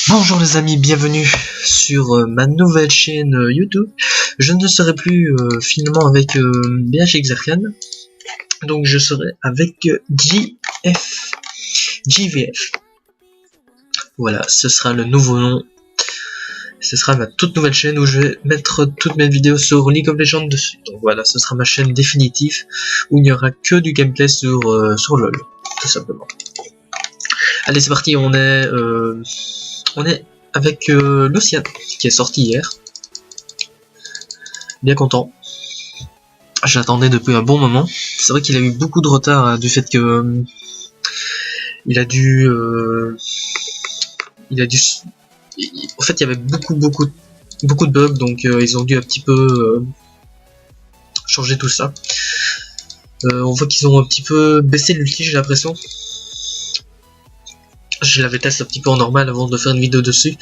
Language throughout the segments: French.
Bonjour les amis, bienvenue sur ma nouvelle chaîne YouTube. Je ne serai plus finalement avec BHXarian, donc je serai avec JVF. Voilà, ce sera le nouveau nom. Ce sera ma toute nouvelle chaîne où je vais mettre toutes mes vidéos sur League of Legends dessus. Donc voilà, ce sera ma chaîne définitive où il n'y aura que du gameplay sur LoL, tout simplement. Allez, c'est parti, on est avec Lucian qui est sorti hier. Bien content. J'attendais depuis un bon moment. C'est vrai qu'il a eu beaucoup de retard du fait que il a dû en fait il y avait beaucoup de bugs, donc ils ont dû un petit peu changer tout ça. On voit qu'ils ont un petit peu baissé l'ulti, j'ai l'impression. Je l'avais testé un petit peu en normal avant de faire une vidéo dessus.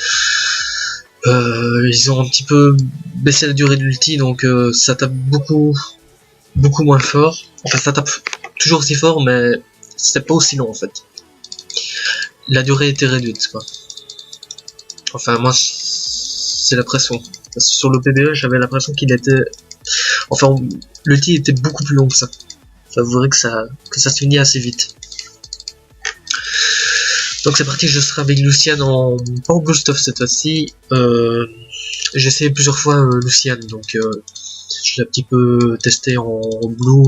Ils ont un petit peu baissé la durée de l'ulti, donc ça tape beaucoup moins fort. Enfin, ça tape toujours aussi fort, mais c'est pas aussi long en fait. La durée était réduite, quoi. Enfin, moi, c'est l'impression. Sur le PBE, j'avais l'impression qu'il était... Enfin, l'ulti était beaucoup plus long que ça. Ça vous verrez que ça se finit assez vite. Donc c'est parti, je serai avec Lucian pas en Blue Stuff cette fois-ci. J'ai essayé plusieurs fois Lucian, donc je l'ai un petit peu testé en Blue,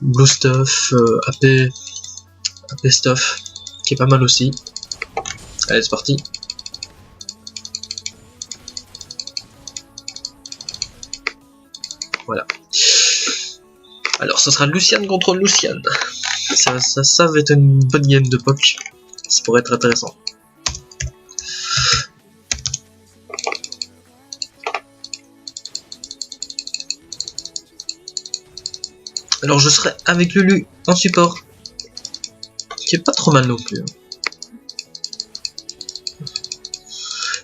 Blue Stuff, AP Stuff, qui est pas mal aussi. Allez, c'est parti. Voilà. Alors ce sera Lucian contre Lucian. Ça va être une bonne game de PoC. Ça pourrait être intéressant. Alors je serai avec Lulu en support, qui est pas trop mal non plus.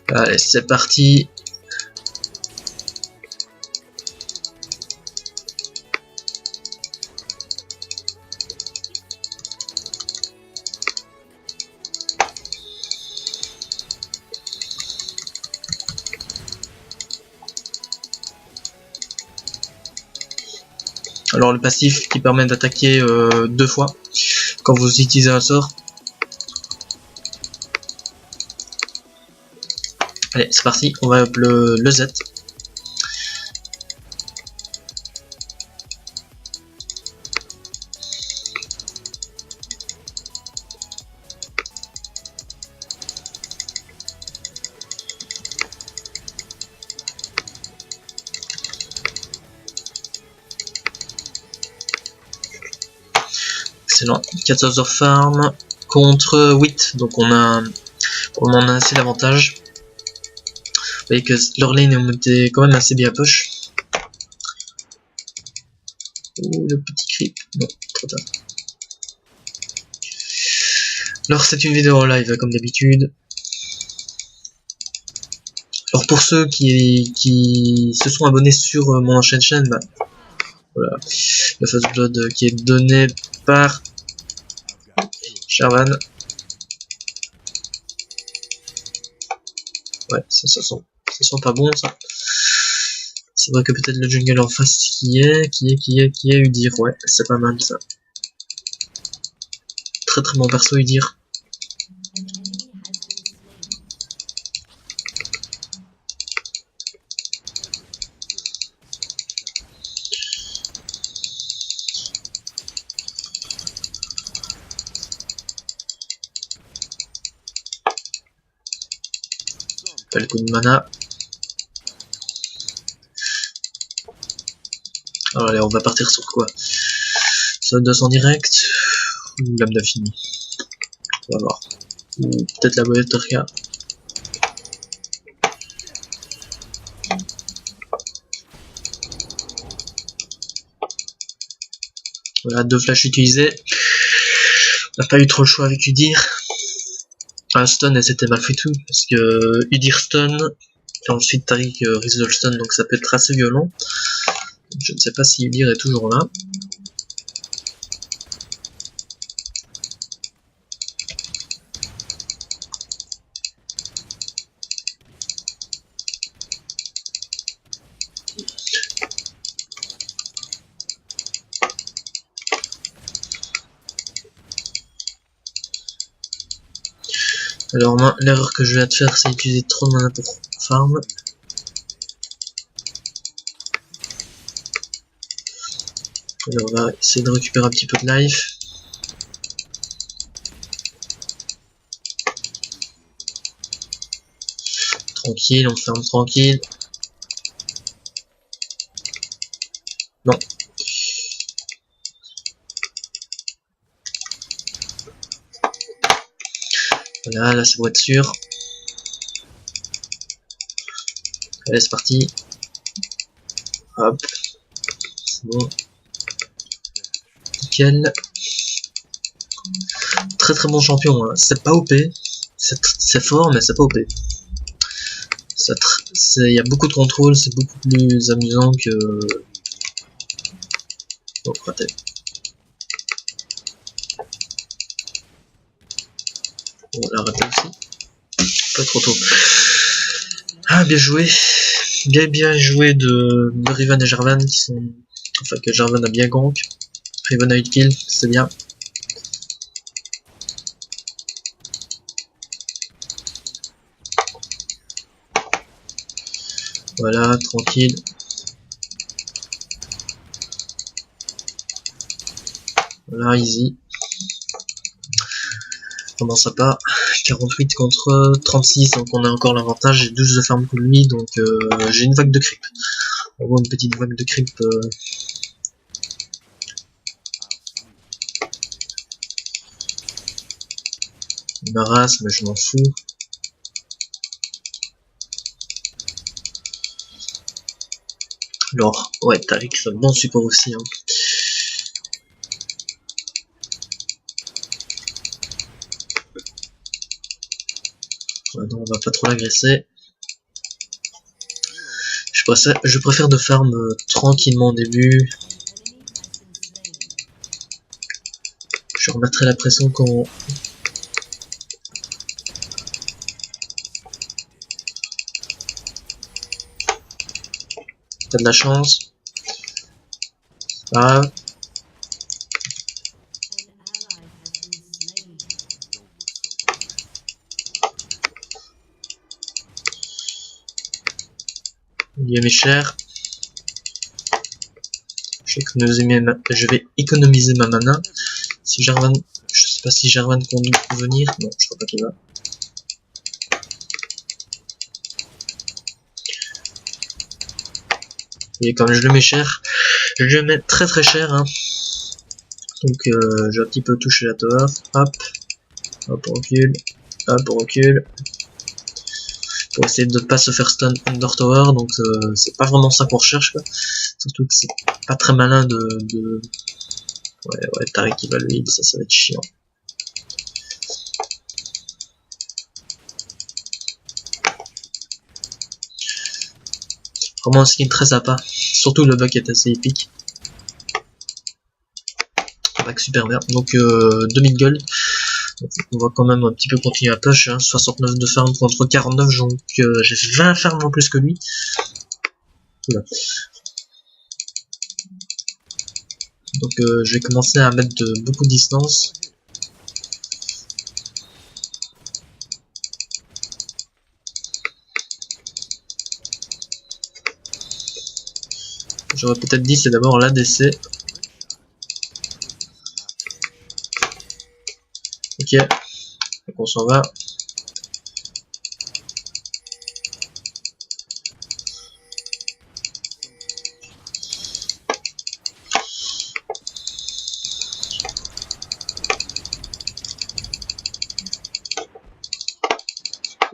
Allez, c'est parti. Alors le passif qui permet d'attaquer 2 fois quand vous utilisez un sort. Allez, c'est parti, on va up le Z. Excellent, 14 heures farm contre 8, donc on en a assez d'avantages. Vous voyez que leur lane était quand même assez bien push. Ouh, le petit creep, non, trop tard. Alors c'est une vidéo en live comme d'habitude. Alors pour ceux qui se sont abonnés sur mon ancienne chaîne, bah, voilà, le First Blood qui est donné par Shervan. Ouais, ça sent pas bon ça. C'est vrai que peut-être le jungle en face qui est Udyr, ouais, c'est pas mal ça. Très bon perso Udyr. Pas le coup de mana. Alors allez, on va partir sur quoi? Sur 200 direct ou lame d'infini? On va voir. Ou peut-être la Boyatoria. Voilà, 2 flashs utilisés. On n'a pas eu trop le choix avec Udyr. Un stun et c'était mal fait tout, parce que Udyr stun, et ensuite Taric risque de le stun, donc ça peut être assez violent. Je ne sais pas si Udyr est toujours là. Alors moi, l'erreur que je vais te faire, c'est utiliser trop de mana pour farm. Alors on va essayer de récupérer un petit peu de life. Tranquille, on ferme tranquille. Non. Voilà, là ça doit être sûr. Allez, c'est parti. Hop. C'est bon. Nickel. Très très bon champion. Hein. C'est pas OP. C'est fort, mais c'est pas OP. Il y a beaucoup de contrôle, c'est beaucoup plus amusant que... Oh, raté. On l'a raté aussi. Pas trop tôt. Ah, bien joué. Bien joué de Riven et Jarvan qui sont... Enfin, que Jarvan a bien gank. Riven a eu kill, c'est bien. Voilà, tranquille. Voilà, easy. Comment ça part? 48 contre 36, donc on a encore l'avantage. J'ai 12 de farm pour lui, donc j'ai une vague de creep. On voit une petite vague de creep. Il m'arrasse, mais je m'en fous. Alors, ouais, Taric, c'est un bon support aussi. Hein. Ouais, non, on va pas trop l'agresser. Je préfère de farm tranquillement au début. Je remettrai la pression quand... T'as de la chance. Ah. Il y a mes chers. Je vais économiser ma mana. Si Jarvan... Je sais pas si Jarvan compte venir. Non, je crois pas qu'il va. Et comme je le mets cher, je le mets très très cher. Hein. Donc j'ai un petit peu touché la tower. Hop. Hop, on recule. Hop, on recule. Pour essayer de ne pas se faire stun under tower. Donc c'est pas vraiment ça qu'on recherche. Quoi. Surtout que c'est pas très malin de... Ouais, Taric qui va le heal, ça va être chiant. Vraiment un skin très sympa. Surtout le bac est assez épique. Un bac super bien. Donc 2000 gold. Donc, on va quand même un petit peu continuer à push. Hein. 69 de farm contre 49. Donc j'ai 20 farm en plus que lui. Voilà. Donc je vais commencer à mettre beaucoup de distance. J'aurais peut-être dit c'est d'abord l'ADC. Ok, donc on s'en va.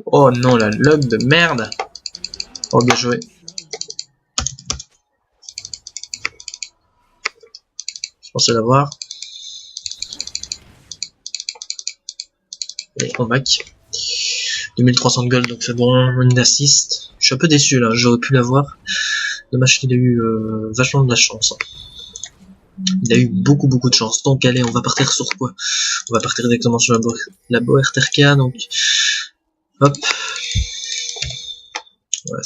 Oh non, la log de merde. Oh, bien joué. Je pensais l'avoir. Et on back. 2300 de gold, donc c'est bon, une assist. Je suis un peu déçu là, j'aurais pu l'avoir. Dommage qu'il a eu vachement de la chance. Il a eu beaucoup de chance. Donc allez, on va partir sur quoi? On va partir directement sur la Boerterka, donc... Hop. Ouais,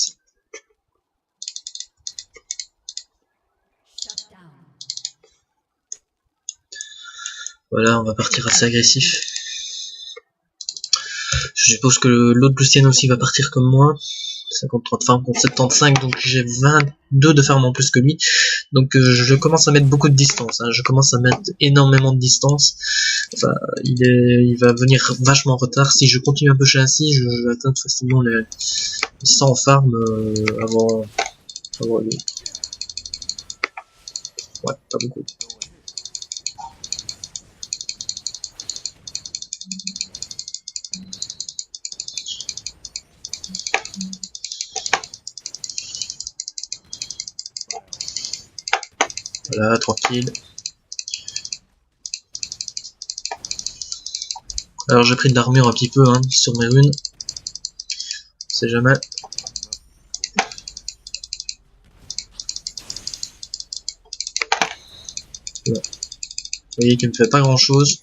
voilà, on va partir assez agressif. suppose que l'autre Lucienne aussi va partir comme moi. 53 de farm contre 75, donc j'ai 22 de farm en plus que lui. Donc je commence à mettre beaucoup de distance, hein. Je commence à mettre énormément de distance. Enfin, il va venir vachement en retard. Si je continue un peu chez ainsi, je vais atteindre facilement les 100 farm avant lui. Ouais, pas beaucoup. Voilà, tranquille. Alors j'ai pris de l'armure un petit peu hein, sur mes runes. On sait jamais. Voilà. Vous voyez qu'il me fait pas grand chose.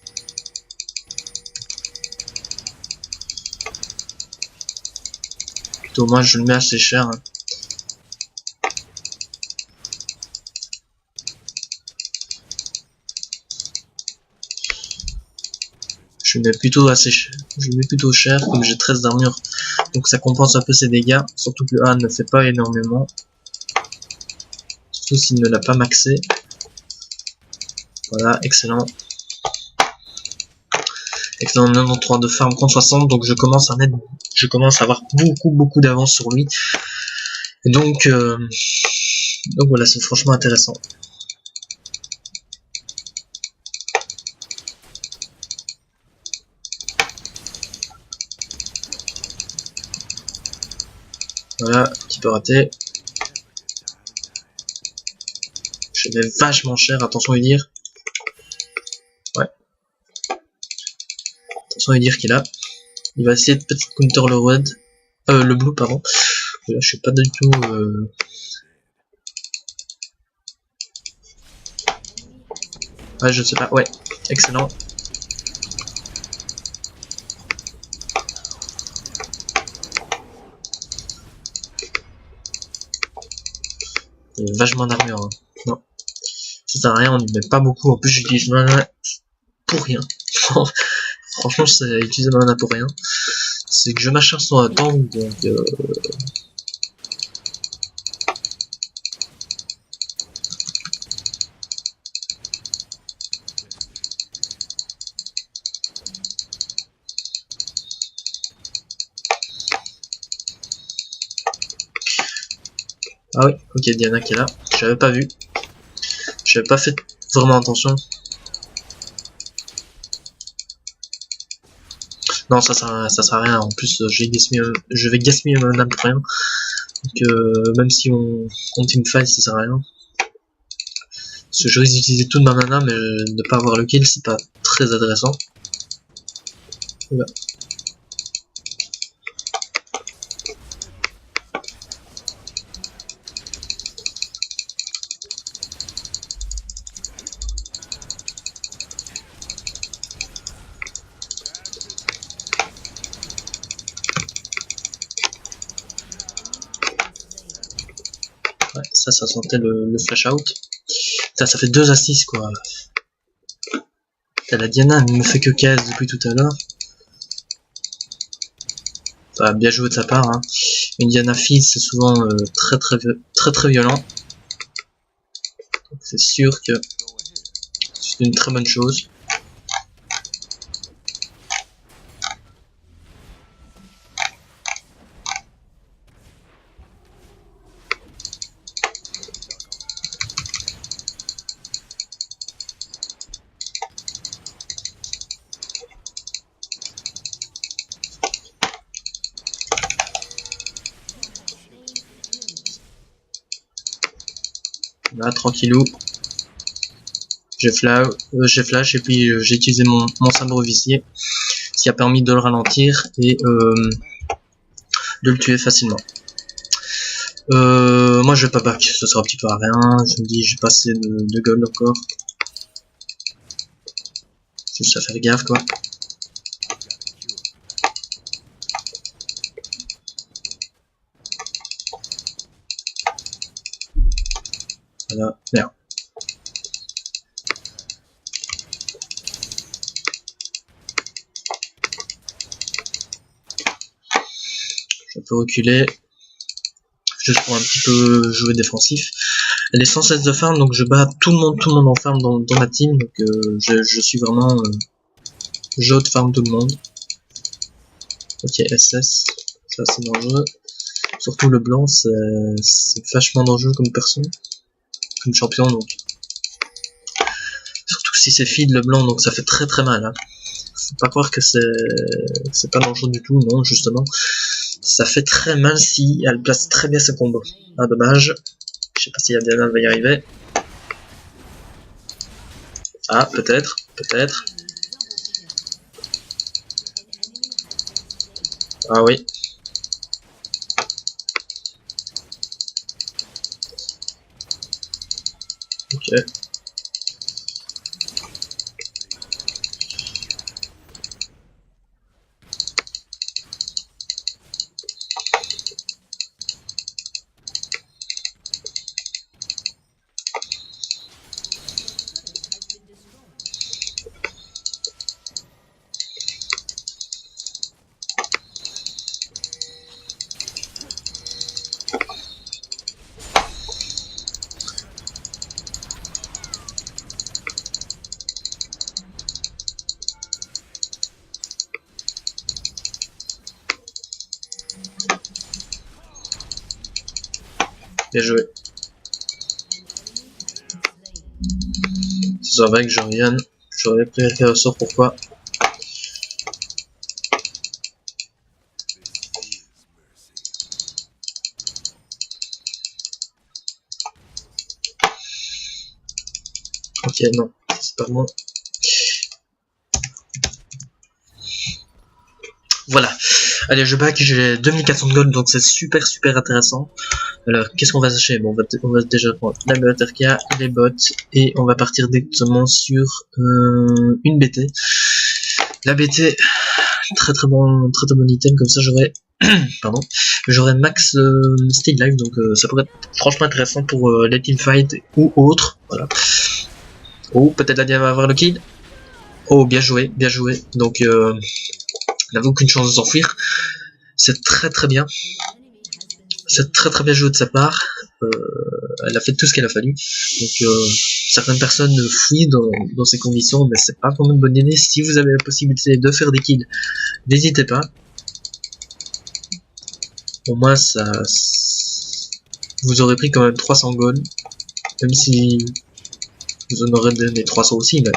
Plutôt moi je le mets assez cher. Hein. Je le mets plutôt assez cher. Je le mets plutôt cher comme j'ai 13 d'armure. Donc ça compense un peu ses dégâts. Surtout que le A ne fait pas énormément. Surtout s'il ne l'a pas maxé. Voilà, excellent. Excellent 93 de farm contre 60. Donc je commence à avoir beaucoup d'avance sur lui. Et donc voilà, c'est franchement intéressant. Voilà, un petit peu raté. Je mets vachement cher, attention à lui dire. Ouais. Attention à lui dire qu'il a. Il va essayer de peut-être counter le red. Le blue, pardon. Là, je suis pas du tout... Ouais, je sais pas. Ouais, excellent. Il y a vachement d'armure. Hein. Non. Ça sert à rien, on n'y met pas beaucoup. En plus, j'utilise mana pour rien. Franchement, c'est utiliser mana pour rien. C'est que je m'acharne sur un tank, donc... Ah oui, ok, Diana qui est là. J'avais pas vu. J'avais pas fait vraiment attention. Non, ça sert à rien. En plus, je vais gaspiller ma mana pour rien. Donc, même si on teamfight, ça sert à rien. Parce que je risque d'utiliser toute ma mana, mais ne pas avoir le kill, c'est pas très intéressant. Voilà. Ouais, ça sentait le flash out. Ça fait 2 assists quoi. La Diana ne me fait que casse depuis tout à l'heure. Ça a bien joué de sa part. Hein. Une Diana feed c'est souvent très violent. C'est sûr que c'est une très bonne chose. Là, tranquillou. J'ai flash et puis j'ai utilisé mon sabre vicié, ce qui a permis de le ralentir et de le tuer facilement. Moi je vais pas back, ça sera un petit peu à rien. Je me dis j'ai pas assez de gold encore. Juste à faire gaffe quoi. Voilà, merde. peux reculer. Juste pour un petit peu jouer défensif. Elle est sans cesse de farm, donc je bats tout le monde en farm dans ma team, donc je suis vraiment je farm tout le monde. Ok, SS, ça c'est dangereux. Surtout le blanc, c'est vachement dangereux comme personne, comme champion, donc. Surtout si c'est feed le blanc, donc ça fait très mal. Hein. Faut pas croire que c'est pas dangereux du tout, non, justement. Ça fait très mal si elle place très bien ses combos. Ah, dommage. Je sais pas si Diana va y arriver. Ah, peut-être. Ah oui. Ok. Bien joué. C'est vrai que je revienne. J'aurais pris le sort, pourquoi? Ok, non, c'est pas moi. Voilà. Allez, je back, j'ai 2400 de gold, donc c'est super intéressant. Alors, qu'est-ce qu'on va acheter? Bon, on va déjà prendre la BTRK, les bots, et on va partir directement sur une BT. La BT, très bon item, comme ça j'aurai pardon, j'aurai max stay life, donc ça pourrait être franchement intéressant pour les teamfights ou autres. Voilà. Oh, peut-être la Diana va avoir le kill. Oh, bien joué. Donc, elle n'avait aucune chance de s'enfuir. C'est très bien. C'est très bien joué de sa part. Elle a fait tout ce qu'elle a fallu. Donc certaines personnes fuient dans ces conditions, mais c'est pas vraiment une bonne idée. Si vous avez la possibilité de faire des kills, n'hésitez pas. Au moins ça, vous aurez pris quand même 300 gold, même si vous en aurez donné 300 aussi, mais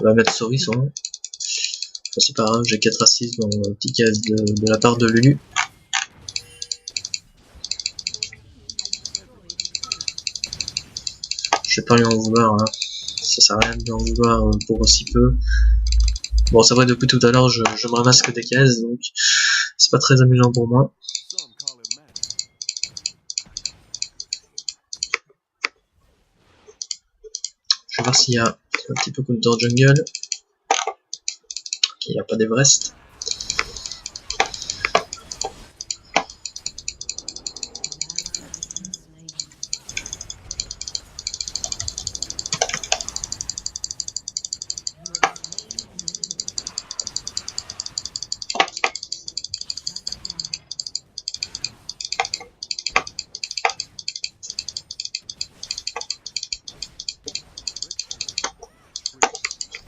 on va mettre Sorry son nom. Enfin, c'est pas grave, j'ai 4 assists dans le petit case de la part de Lulu. Je vais pas lui en vouloir, hein. Ça sert à rien de lui en vouloir pour aussi peu. Bon, c'est vrai, depuis tout à l'heure, je me ramasse que des cases, donc c'est pas très amusant pour moi. Je vais voir s'il y a un petit peu counter jungle. Ok, il n'y a pas d'Everest.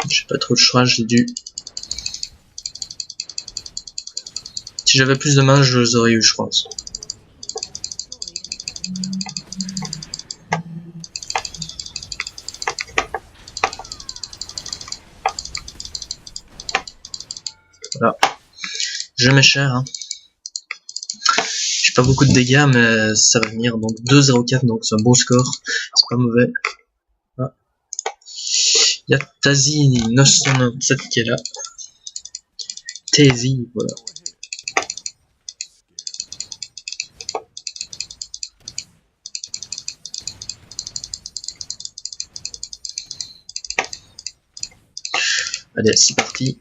J'ai pas trop de choix, j'ai dû. Si j'avais plus de mains, je les aurais eu, je pense. Voilà. Je mets cher, hein. J'ai pas beaucoup de dégâts, mais ça va venir. Donc 2-0-4, donc c'est un beau score. C'est pas mauvais. Ah. Il y a Tazi 997 qui est là. Tazi, voilà. Allez, c'est parti.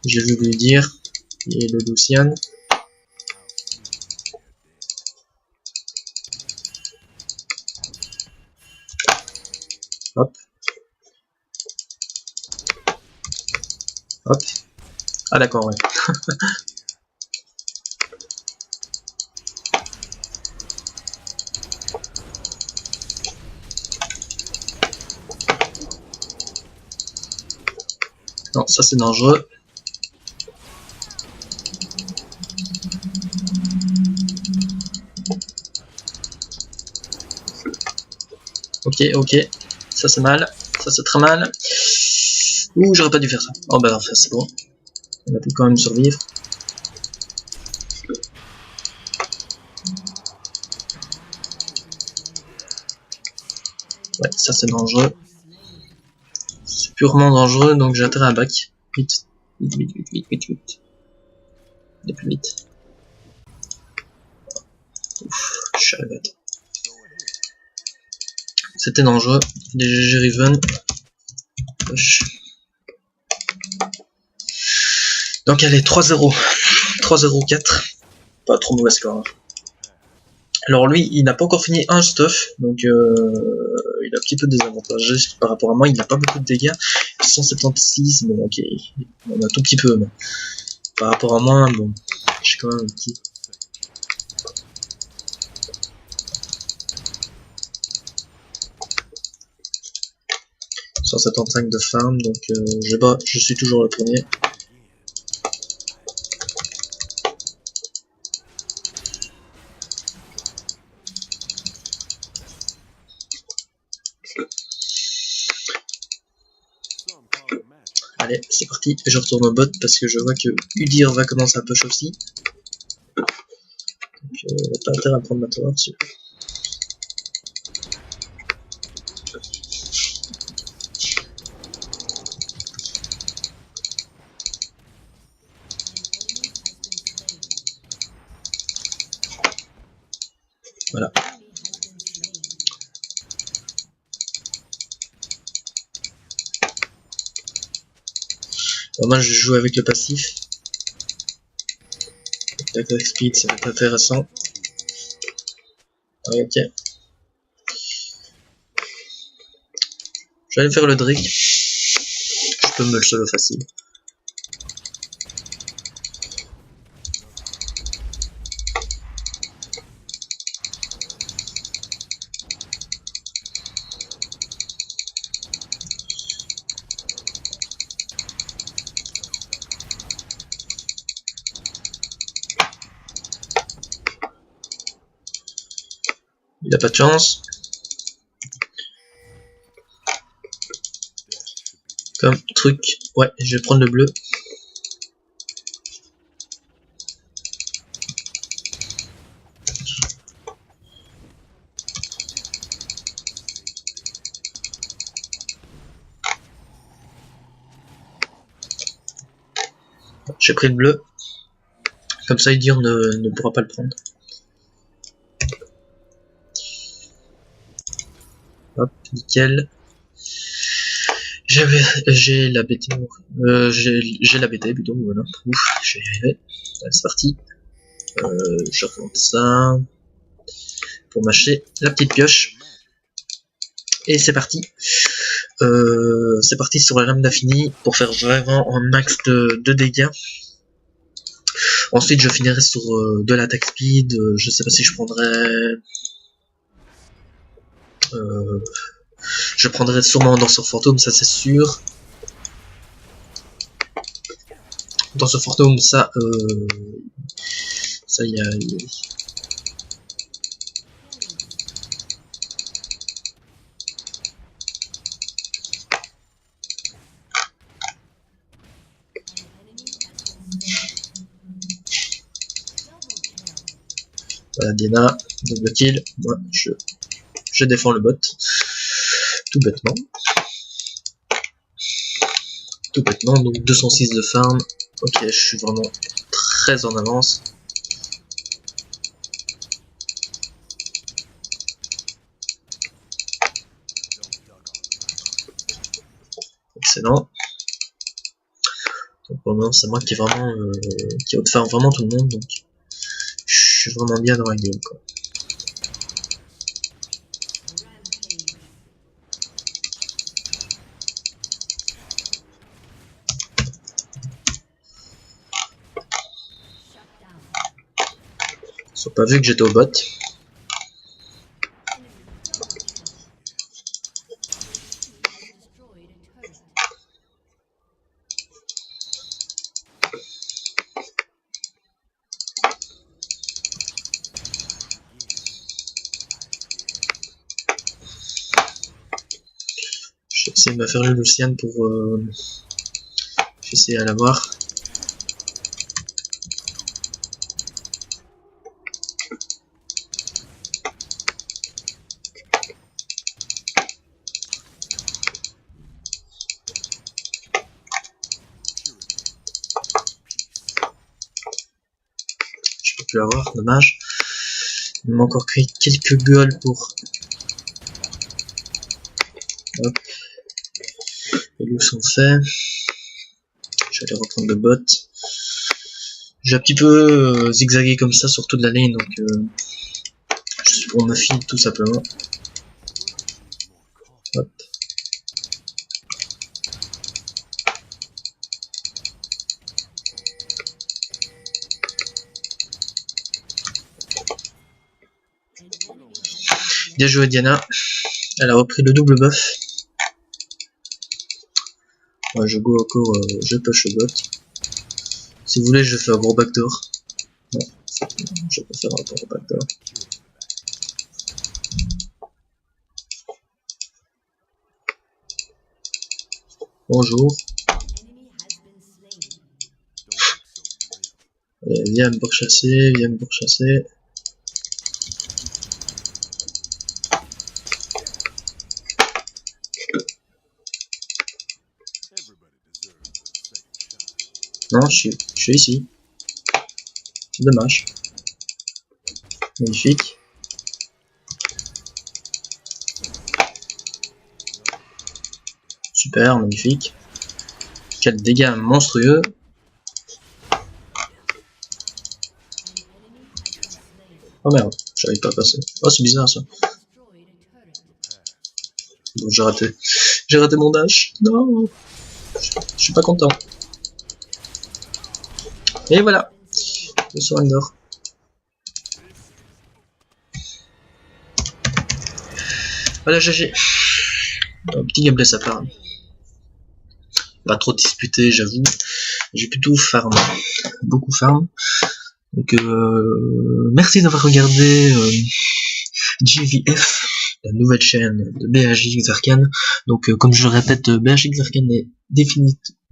J'ai vu lui dire. Et le Lucian. Hop. Hop. Ah d'accord, ouais. Non, ça c'est dangereux. Ok, ok. Ça c'est mal. Ça c'est très mal. Ouh, j'aurais pas dû faire ça. Oh bah enfin c'est bon. On a pu quand même survivre. Ouais, ça c'est dangereux. C'est purement dangereux, donc j'ai intérêt à back. Vite. Vite, vite, vite, vite, vite, vite. Et plus vite. Ouf, je suis à la bête. C'était dangereux. Des GG Riven. Donc allez, 3-0. 3-0-4. Pas trop mauvais score. Alors lui, il n'a pas encore fini un stuff, donc il a un petit peu de désavantage par rapport à moi. Il n'a pas beaucoup de dégâts. 176, bon ok, on a un tout petit peu. Mais par rapport à moi, bon, j'ai quand même un petit... « 175 de farm, donc je suis toujours le premier. » Allez, c'est parti, je retourne au bot parce que je vois que Udyr va commencer à push aussi. Donc pas intérêt à prendre ma tower dessus. Voilà. Alors moi je joue avec le passif. Attack speed, ça va être intéressant. Ah, ok. Je vais aller faire le Drake. Je peux me le solo facile. Il a pas de chance. Comme truc. Ouais, je vais prendre le bleu. J'ai pris le bleu. Comme ça, Udyr ne pourra pas le prendre. Hop, nickel. J'ai la BT. J'ai la BT plutôt, voilà. Ouf, je vais y arriver. Allez, c'est parti. Je remonte ça. Pour mâcher la petite pioche. Et c'est parti. C'est parti sur la lame d'infini pour faire vraiment un max de dégâts. Ensuite, je finirai sur de l'attaque speed. Je sais pas si je prendrai. Je prendrai sûrement Danseur Fantôme, ça c'est sûr. Danseur Fantôme, ça y a. Voilà, Diana, double kill. Moi, je défends le bot. Tout bêtement. Tout bêtement, donc 206 de farm. Ok, je suis vraiment très en avance. excellent. Donc pour le moment c'est moi qui est vraiment qui outfarm vraiment tout le monde, donc je suis vraiment bien dans la game quoi. Ils ont pas vu que j'étais au bot. J'essaie de me faire le Lucian pour j'essaie à l'avoir. Je peux plus l'avoir, dommage. Il m'a encore créé quelques gueules pour. Hop. Les loups sont faits. Je vais aller reprendre le bot. J'ai un petit peu zigzagué comme ça sur toute la lane, donc on me file tout simplement. Hop. Bien joué Diana. Elle a repris le double buff. Ouais, je go encore, je push le bot. Si vous voulez, je fais un gros backdoor. Non, je peux faire un gros backdoor. Bonjour. Viens me pourchasser, viens me pourchasser. Non, je suis ici. C'est dommage. Magnifique. Super, magnifique. Quel dégâts monstrueux. Oh merde, j'arrive pas à passer. Oh, c'est bizarre ça. Bon, j'ai raté. J'ai raté mon dash. Non. Je suis pas content. Et voilà. Le surrender. Voilà, GG. Un petit gameplay ça part. Pas trop disputé, j'avoue. J'ai plutôt farm. Beaucoup farm. Donc merci d'avoir regardé JVF, la nouvelle chaîne de BHX Arcane. Donc comme je le répète, BHX Arcane est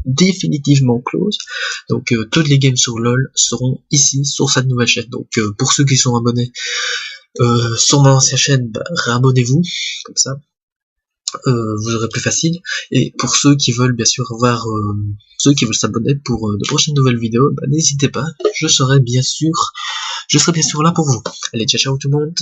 définitivement close. Donc toutes les games sur LoL seront ici sur cette nouvelle chaîne. Donc pour ceux qui sont abonnés sur mon ancienne chaîne, bah, réabonnez-vous, comme ça vous aurez plus facile. Et pour ceux qui veulent bien sûr voir ceux qui veulent s'abonner pour de prochaines nouvelles vidéos, bah, n'hésitez pas, je serai bien sûr là pour vous. Allez, ciao ciao tout le monde.